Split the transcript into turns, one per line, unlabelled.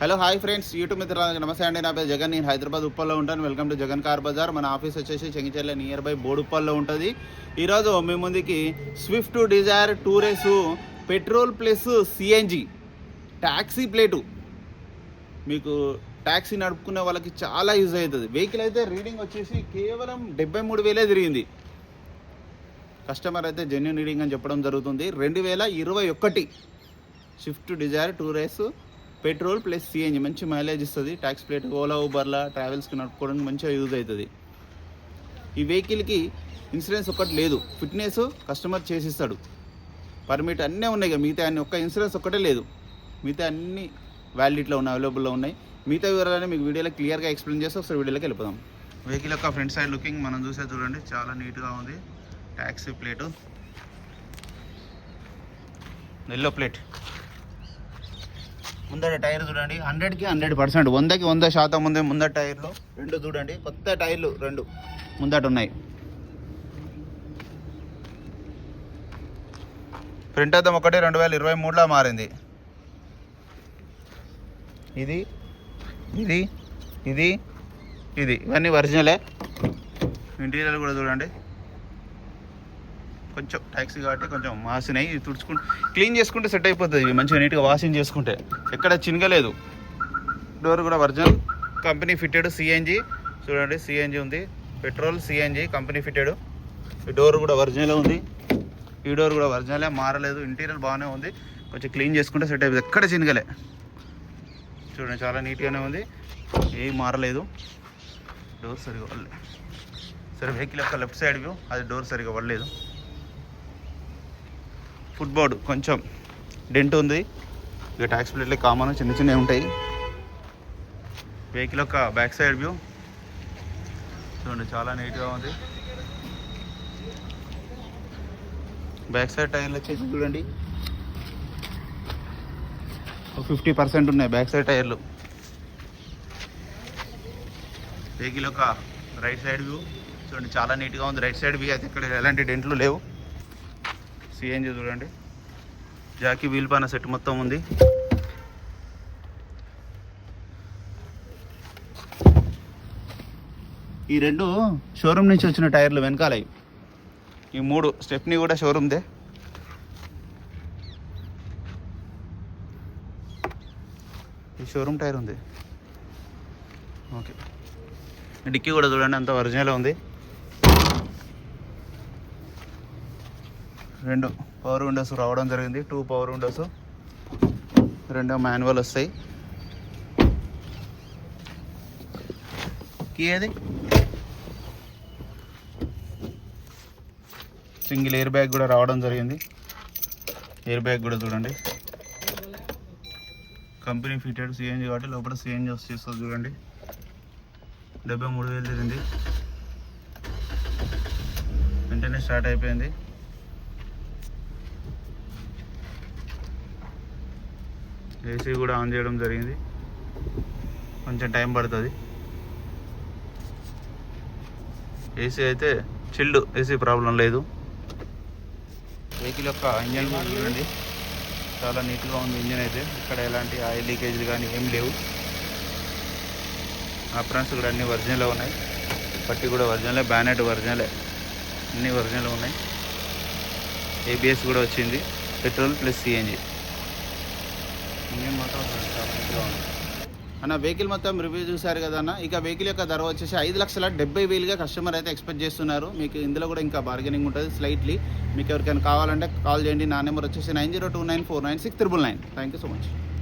Hello hi friends, YouTube మిత్రులందరికీ నమస్తే అండి. నా పేరు జగన్, నేను హైదరాబాద్ ఉప్పల్లో ఉంటాను. Welcome to Jagan car Bazar. మన ఆఫీస్ వచ్చేసి చెంగిచెర్ల నియర్ బై బోడుప్పల్లో ఉంటుంది. ఈరోజు మీ ముందుకి Swift Dzire tour S petrol plus CNG taxi plate, మీకు ట్యాక్సీ నడుపుకునే వాళ్ళకి చాలా యూజ్ అవుతుంది. వెహికల్ అయితే రీడింగ్ వచ్చేసి కేవలం 73,000 తిరిగింది. కస్టమర్ అయితే జెన్యూన్ రీడింగ్ అని చెప్పడం జరుగుతుంది. 2021 Swift Dzire tour S petrol plus CNG మంచి మైలేజ్ ఇస్తుంది. ట్యాక్స్ ప్లేట్ ఓలా ఊబర్లా ట్రావెల్స్కి నడుపుకోవడానికి మంచిగా యూజ్ అవుతుంది. ఈ వెహికల్కి ఇన్సూరెన్స్ ఒక్కటి లేదు, ఫిట్నెస్ కస్టమర్ చేసిస్తాడు, పర్మిట్ అన్నీ ఉన్నాయి. కదా మిగతా అన్ని, ఒక్క ఇన్సూరెన్స్ ఒక్కటే లేదు, మిగతా అన్ని వ్యాలిడిటీలో ఉన్నాయి, అవైలబుల్లో ఉన్నాయి. మిగతా వివరాలని మీకు వీడియోలో క్లియర్గా ఎక్స్ప్లెయిన్ చేస్తే ఒకసారి వీడియోలోకి వెళ్ళిపోదాం. వెహికల్ యొక్క ఫ్రంట్ సైడ్ లుకింగ్ మనం చూసే చూడండి, చాలా నీట్గా ఉంది. Taxi plate, yellow plate. ముందర టైర్ చూడండి, 100కి 100%, 100కి 100% ఉంది. ముందర టైర్లు రెండు చూడండి, కొత్త టైర్లు రెండు ముందట ఉన్నాయి. ఫ్రంట్ అద్దం ఒకటి 2023లో మారింది. ఇది ఇది ఇది ఇది ఇవన్నీ ఒరిజినలే. ఇంటీరియర్ కూడా చూడండి, కొంచెం ట్యాక్సీ కాబట్టి కొంచెం మాసినాయి. తుడుచుకుంటే క్లీన్ చేసుకుంటే సెట్ అయిపోతుంది. ఇవి మంచిగా నీట్గా వాషింగ్ చేసుకుంటే ఎక్కడ చినగలేదు. డోర్ కూడా ఒరిజినల్ కంపెనీ ఫిట్టెడ్ సిఎన్జి చూడండి, సిఎన్జి ఉంది, పెట్రోల్ సిఎన్జి కంపెనీ ఫిట్టెడ్. ఈ డోర్ కూడా ఒరిజినల్ ఉంది, ఈ డోర్ కూడా ఒరిజినలే, మారలేదు. ఇంటీరియర్ బాగానే ఉంది, కొంచెం క్లీన్ చేసుకుంటే సెట్ అయిపోతుంది. ఎక్కడ చినగలే చూడండి, చాలా నీట్గానే ఉంది, ఏం మారలేదు. డోర్ సరిగా పడలేదు. సరే, వెహికల్ యొక్క లెఫ్ట్ సైడ్ వ్యూ, అది డోర్ సరిగా పడలేదు. ఫుట్బోర్డ్ కొంచెం డెంట్ ఉంది. ఇక ట్యాక్స్ ప్లేట్లే కామన్, చిన్న చిన్నవి ఉంటాయి. వెహికల్ యొక్క బ్యాక్ సైడ్ వ్యూ చూడండి, చాలా నీట్గా ఉంది. బ్యాక్ సైడ్ టైర్లు వచ్చేసి చూడండి 50% ఉన్నాయి బ్యాక్ సైడ్ టైర్లు. వెహికల్ యొక్క రైట్ సైడ్ వ్యూ చూడండి, చాలా నీట్గా ఉంది. రైట్ సైడ్ వ్యూ అయితే ఇక్కడ ఎలాంటి డెంట్లు లేవు. సిఎన్జి చూడండి, జాకీ వీల్ పైన సెట్ మొత్తం ఉంది. ఈ రెండు షోరూమ్ నుంచి వచ్చిన టైర్లు వెనకాల, ఈ 3 స్టెప్ని కూడా షోరూమ్దే. ఈ షోరూమ్ టైర్ ఉంది. ఓకే, డిక్కీ కూడా చూడండి, అంత ఒరిజినల్ ఉంది. 2 పవర్ విండోస్ రావడం జరిగింది, 2 పవర్ విండోస్, 2 మాన్యువల్ వస్తాయి. కీ అది సింగిల్ ఎయిర్ బ్యాగ్ కూడా రావడం జరిగింది. ఎయిర్ బ్యాగ్ కూడా చూడండి, కంపెనీ ఫిటెడ్ సిఎన్జి కాబట్టి లోపల సిఎన్జి వచ్చేస్తుంది చూడండి. 73,000 తిరిగింది, వెంటనే స్టార్ట్ అయిపోయింది. ఏసీ కూడా ఆన్ చేయడం జరిగింది, కొంచెం టైం పడుతుంది. ఏసీ అయితే చిల్డ్, ఏసీ ప్రాబ్లం లేదు. వెహికల్ యొక్క ఇంజన్ చూడండి, చాలా నీట్గా ఉంది ఇంజన్ అయితే. ఇక్కడ ఎలాంటి ఆయిల్ లీకేజ్లు కానీ ఏం లేవు. అప్రాన్స్ కూడా అన్నీ ఒరిజినల్ ఉన్నాయి, పట్టి కూడా ఒరిజినలే, బ్యానెట్ ఒరిజినలే, అన్నీ ఒరిజినల్ ఉన్నాయి. ఏబిఎస్ కూడా వచ్చింది, పెట్రోల్ ప్లస్ సిఎన్జి. ఇంజన్ మాత్రం చాలా నీట్గా ఉంది అన్న. వెహికల్ మొత్తం రివ్యూ చూశారు కదా అన్న. ఇక వెహికల్ యొక్క ధర వచ్చేసి 5,70,000గా కస్టమర్ అయితే ఎక్స్పెక్ట్ చేస్తున్నారు. మీకు ఇందులో కూడా ఇంకా బార్గెనింగ్ ఉంటుంది స్లైట్లీ. మీకు ఎవరికైనా కావాలంటే కాల్ చేయండి. నా నెంబర్ వచ్చేసి 9029496999. Thank you so much.